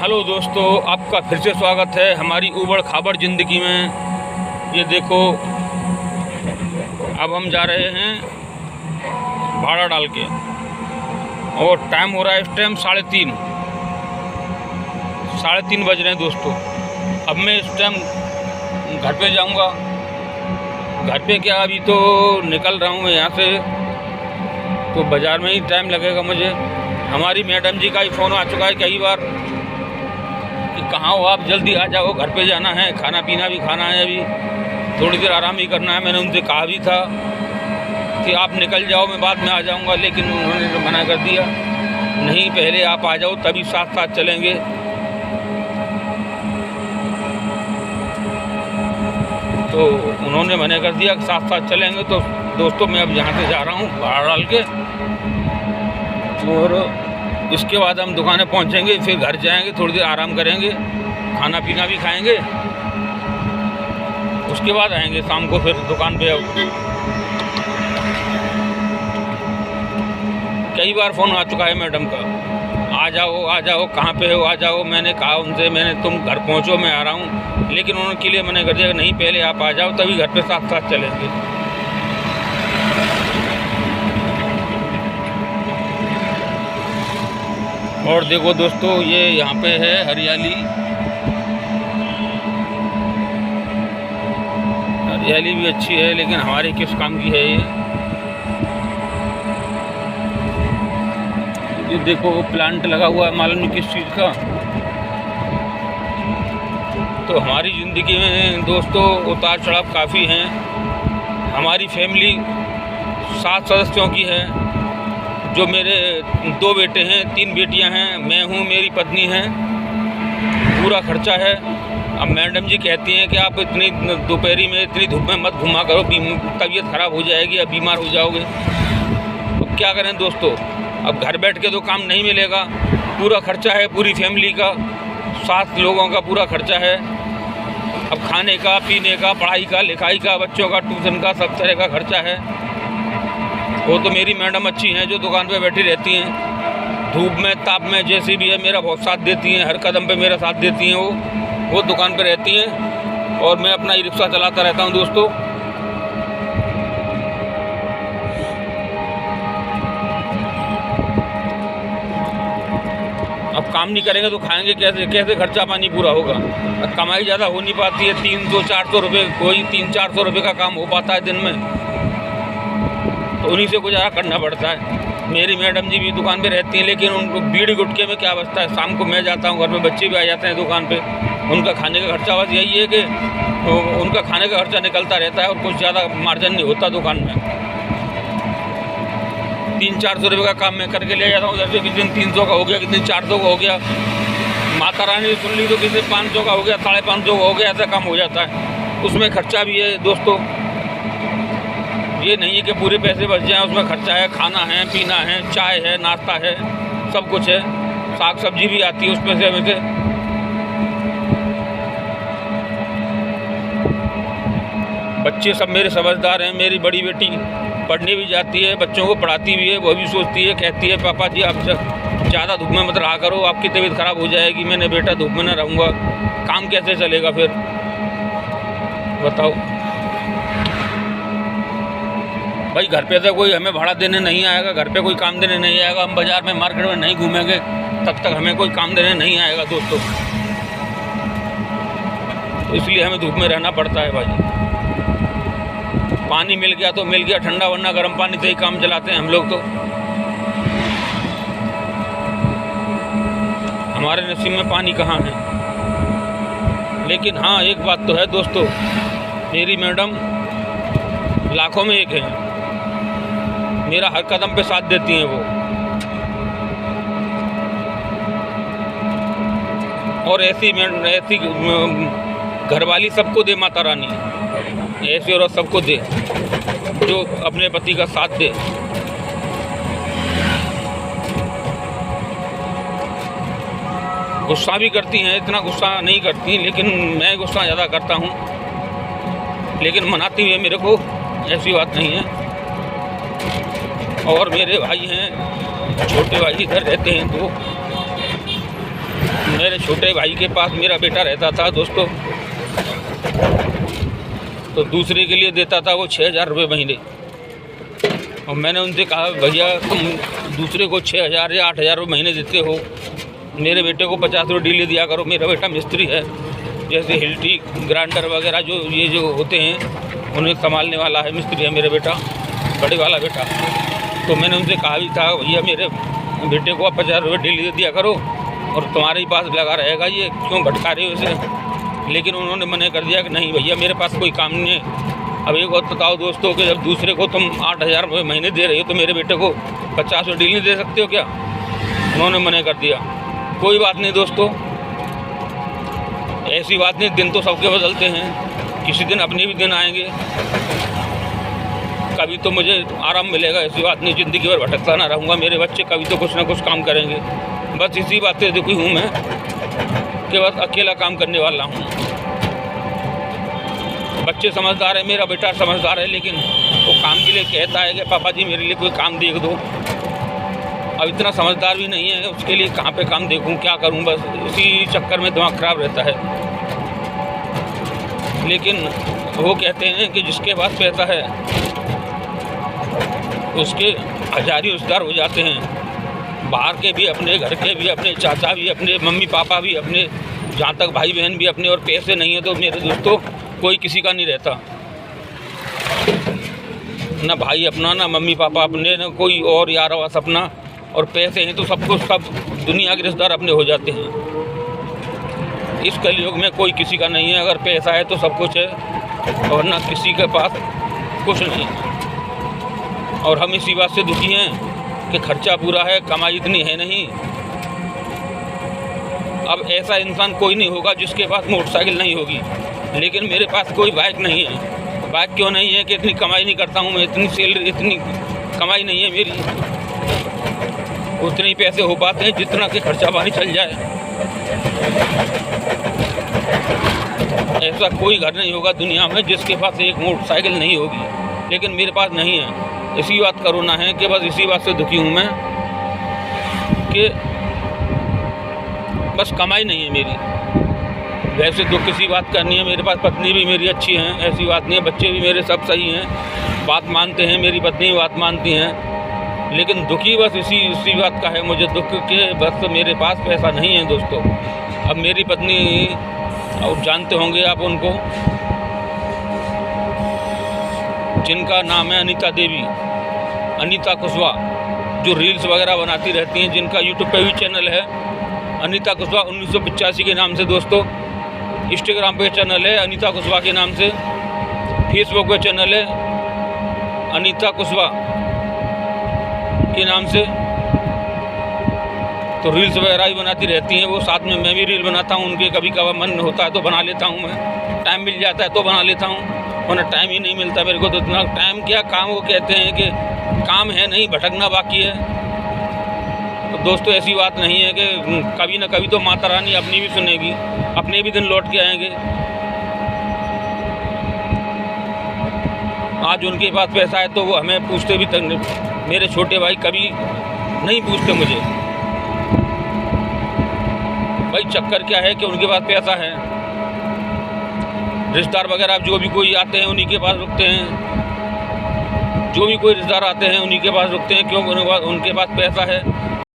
Hello दोस्तों, आपका फिर से स्वागत है हमारी ऊबड़ खाबड़ ज़िंदगी में। ये देखो, अब हम जा रहे हैं भाड़ा डाल के और टाइम हो रहा है इस टाइम 3:30 बज रहे हैं दोस्तों। अब मैं इस टाइम घर पे जाऊंगा। घर पे क्या, अभी तो निकल रहा हूँ मैं यहाँ से, तो बाज़ार में ही टाइम लगेगा मुझे। हमारी मैडम जी का ही फ़ोन आ चुका है कई बार कि कहाँ हो आप, जल्दी आ जाओ, घर पे जाना है, खाना पीना भी खाना है, अभी थोड़ी देर आराम ही करना है। मैंने उनसे कहा भी था कि आप निकल जाओ, मैं बाद में आ जाऊंगा, लेकिन उन्होंने मना कर दिया, नहीं पहले आप आ जाओ तभी साथ साथ चलेंगे। तो उन्होंने मना कर दिया कि साथ साथ चलेंगे। तो दोस्तों, मैं अब यहाँ से जा रहा हूँ भाड़ा डाल के, और इसके बाद हम दुकानें पहुँचेंगे, फिर घर जाएंगे, थोड़ी देर आराम करेंगे, खाना पीना भी खाएंगे, उसके बाद आएंगे शाम को फिर दुकान पे। कई बार फ़ोन आ चुका है मैडम का, आ जाओ, कहाँ पे हो, आ जाओ। मैंने कहा उनसे, तुम घर पहुँचो, मैं आ रहा हूँ, लेकिन उनके लिए मैंने कर दिया नहीं, पहले आप आ जाओ तभी घर पे साथ साथ चलेंगे। और देखो दोस्तों, ये यहाँ पे है हरियाली भी अच्छी है, लेकिन हमारे किस काम की है ये देखो प्लांट लगा हुआ है, मालूम नहीं किस चीज़ का। तो हमारी ज़िंदगी में दोस्तों उतार चढ़ाव काफ़ी हैं। हमारी फैमिली 7 सदस्यों की है, जो मेरे 2 बेटे हैं, 3 बेटियां हैं, मैं हूं, मेरी पत्नी है, पूरा खर्चा है। अब मैडम जी कहती हैं कि आप इतनी दोपहरी में इतनी धूप में मत घुमा करो, तबीयत ख़राब हो जाएगी, अब बीमार हो जाओगे। अब क्या करें दोस्तों, अब घर बैठ के तो काम नहीं मिलेगा, पूरा खर्चा है, पूरी फैमिली का, 7 लोगों का पूरा खर्चा है। अब खाने का, पीने का, पढ़ाई का, लिखाई का, बच्चों का ट्यूशन का, सब तरह का खर्चा है। वो तो मेरी मैडम अच्छी हैं जो दुकान पे बैठी रहती हैं, धूप में ताप में जैसे भी है मेरा बहुत साथ देती हैं, हर कदम पे मेरा साथ देती हैं। वो दुकान पे रहती हैं और मैं अपना ई रिक्शा चलाता रहता हूं दोस्तों। अब काम नहीं करेंगे तो खाएंगे कैसे खर्चा पानी पूरा होगा। अब कमाई ज़्यादा हो नहीं पाती है, 300-400 रुपये, कोई 300-400 रुपये का काम हो पाता है दिन में, तो उन्हीं से गुजारा करना पड़ता है। मेरी मैडम जी भी दुकान पे रहती हैं, लेकिन उनको बीड़ी गुटके में क्या बचता है। शाम को मैं जाता हूँ घर पे, बच्चे भी आ जाते हैं दुकान पे, उनका खाने का खर्चा बस यही है कि उनका खाने का खर्चा निकलता रहता है और कुछ ज़्यादा मार्जिन नहीं होता दुकान में। 300-400 रुपये का काम मैं करके ले जाता हूँ उधर से, किसी दिन 300 का हो गया, किसी दिन 400 का हो गया, माता रानी ने सुन ली तो किसी दिन 500 का हो गया, 550 का हो गया, ऐसा काम हो जाता है। उसमें खर्चा भी है दोस्तों, ये नहीं है कि पूरे पैसे बच जाएं, उसमें खर्चा है, खाना है, पीना है, चाय है, नाश्ता है, सब कुछ है, साग सब्जी भी आती है उस पैसे में से। बच्चे सब मेरे समझदार हैं। मेरी बड़ी बेटी पढ़ने भी जाती है, बच्चों को पढ़ाती भी है, वो भी सोचती है, कहती है पापा जी आप ज़्यादा धूप में मत रहा करो, आपकी तबीयत ख़राब हो जाएगी। मैंने बेटा धूप में न रहूँगा, काम कैसे चलेगा फिर बताओ भाई। घर पे तो कोई हमें भाड़ा देने नहीं आएगा, घर पे कोई काम देने नहीं आएगा, हम बाज़ार में मार्केट में नहीं घूमेंगे तब तक हमें कोई काम देने नहीं आएगा दोस्तों। तो इसलिए हमें धूप में रहना पड़ता है भाई। पानी मिल गया तो मिल गया, ठंडा वरना गर्म पानी से ही काम चलाते हैं हम लोग। तो हमारे नसीब में पानी कहाँ है। लेकिन हाँ, एक बात तो है दोस्तों, मेरी मैडम लाखों में एक है, मेरा हर कदम पे साथ देती हैं वो। और ऐसी घरवाली सबको दे माता रानी, ऐसी औरत सबको दे जो अपने पति का साथ दे। गुस्सा भी करती हैं, इतना गुस्सा नहीं करती, लेकिन मैं गुस्सा ज़्यादा करता हूँ, लेकिन मनाती है मेरे को, ऐसी बात नहीं है। और मेरे भाई हैं, छोटे भाई इधर रहते हैं, तो मेरे छोटे भाई के पास मेरा बेटा रहता था दोस्तों, तो दूसरे के लिए देता था वो 6,000 रुपये महीने। और मैंने उनसे कहा भैया तुम दूसरे को 6,000 या 8,000 रुपये महीने देते हो, मेरे बेटे को 50 रुपये डेली दिया करो। मेरा बेटा मिस्त्री है, जैसे हिल्टी ग्राइंडर वगैरह जो होते हैं उन्हें संभालने वाला है, मिस्त्री है मेरा बेटा, बड़े वाला बेटा। तो मैंने उनसे कहा भी था भैया मेरे बेटे को आप 50 रुपये डेली दे दिया करो और तुम्हारे ही पास लगा रहेगा, ये क्यों भटका रहे हो इसे। लेकिन उन्होंने मना कर दिया कि नहीं भैया मेरे पास कोई काम नहीं है। अब एक बात बताओ दोस्तों कि जब दूसरे को तुम 8,000 रुपये महीने दे रहे हो तो मेरे बेटे को 50 रुपये डेली दे सकते हो क्या? उन्होंने मना कर दिया। कोई बात नहीं दोस्तों, ऐसी बात नहीं, दिन तो सबके बदलते हैं, किसी दिन अपने भी दिन आएंगे, कभी तो मुझे आराम मिलेगा, ऐसी बात नहीं ज़िंदगी भर भटकता ना रहूँगा। मेरे बच्चे कभी तो कुछ ना कुछ काम करेंगे। बस इसी बात से दुखी हूँ मैं कि बस अकेला काम करने वाला हूँ। बच्चे समझदार है, मेरा बेटा समझदार है, लेकिन वो काम के लिए कहता है कि पापा जी मेरे लिए कोई काम देख दो। अब इतना समझदार भी नहीं है, उसके लिए कहाँ पे काम देखूँ, क्या करूँ, बस इसी चक्कर में दिमाग ख़राब रहता है। लेकिन वो कहते हैं कि जिसके पास पैसा है उसके हज़ार ही रिश्तेदार हो जाते हैं, बाहर के भी, अपने घर के भी, अपने चाचा भी, अपने मम्मी पापा भी, अपने जहाँ तक भाई बहन भी अपने। और पैसे नहीं है तो मेरे दोस्तों कोई किसी का नहीं रहता, ना भाई अपना, ना मम्मी पापा अपने, ना कोई और यार वास अपना। और पैसे हैं तो सबको सब दुनिया के रिश्तेदार अपने हो जाते हैं। इस कलयुग में कोई किसी का नहीं है, अगर पैसा है तो सब कुछ है और ना किसी के पास कुछ नहीं। और हम इसी बात से दुखी हैं कि खर्चा पूरा है, कमाई इतनी है नहीं। अब ऐसा इंसान कोई नहीं होगा जिसके पास मोटरसाइकिल नहीं होगी, लेकिन मेरे पास कोई बाइक नहीं है। बाइक क्यों नहीं है कि इतनी कमाई नहीं करता हूँ मैं, इतनी सैलरी, इतनी कमाई नहीं है मेरी, उतने ही पैसे हो पाते हैं जितना कि खर्चा पानी चल जाए। ऐसा कोई घर नहीं होगा दुनिया में जिसके पास एक मोटरसाइकिल नहीं होगी, लेकिन मेरे पास नहीं है। इसी बात का रोना है कि बस इसी बात से दुखी हूँ मैं कि बस कमाई नहीं है मेरी। वैसे तो किसी बात का नहीं है, मेरे पास पत्नी भी मेरी अच्छी हैं, ऐसी बात नहीं है, बच्चे भी मेरे सब सही हैं, बात मानते हैं, मेरी पत्नी भी बात मानती हैं। लेकिन दुखी बस इसी बात का है मुझे दुख के बस मेरे पास पैसा नहीं है दोस्तों। अब मेरी पत्नी, और जानते होंगे आप उनको, जिनका नाम है अनीता देवी, अनीता कुशवाहा, जो रील्स वगैरह बनाती रहती हैं, जिनका यूट्यूब पे भी चैनल है अनीता कुशवाहा 1985 के नाम से दोस्तों। इंस्टाग्राम पे चैनल है अनीता कुशवाहा के नाम से, फेसबुक पे चैनल है अनीता कुशवाहा के नाम से। तो रील्स वगैरह भी बनाती रहती हैं वो, साथ में मैं भी रील बनाता हूँ उनके। कभी कभार मन होता है तो बना लेता हूँ मैं, टाइम मिल जाता है तो बना लेता हूँ, वरना टाइम ही नहीं मिलता मेरे को। तो इतना टाइम क्या, काम वो कहते हैं कि काम है नहीं, भटकना बाकी है। तो दोस्तों ऐसी बात नहीं है कि कभी ना कभी तो माता रानी अपनी भी सुनेगी, अपने भी दिन लौट के आएंगे। आज उनके पास पैसा है तो वो हमें पूछते भी तक नहीं। मेरे छोटे भाई कभी नहीं पूछते मुझे। भाई चक्कर क्या है कि उनके पास पैसा है, रिश्तेदार वगैरह जो भी कोई आते हैं उन्हीं के पास रुकते हैं, जो भी कोई रिश्तेदार आते हैं उन्हीं के पास रुकते हैं। क्यों? उनके पास पैसा है।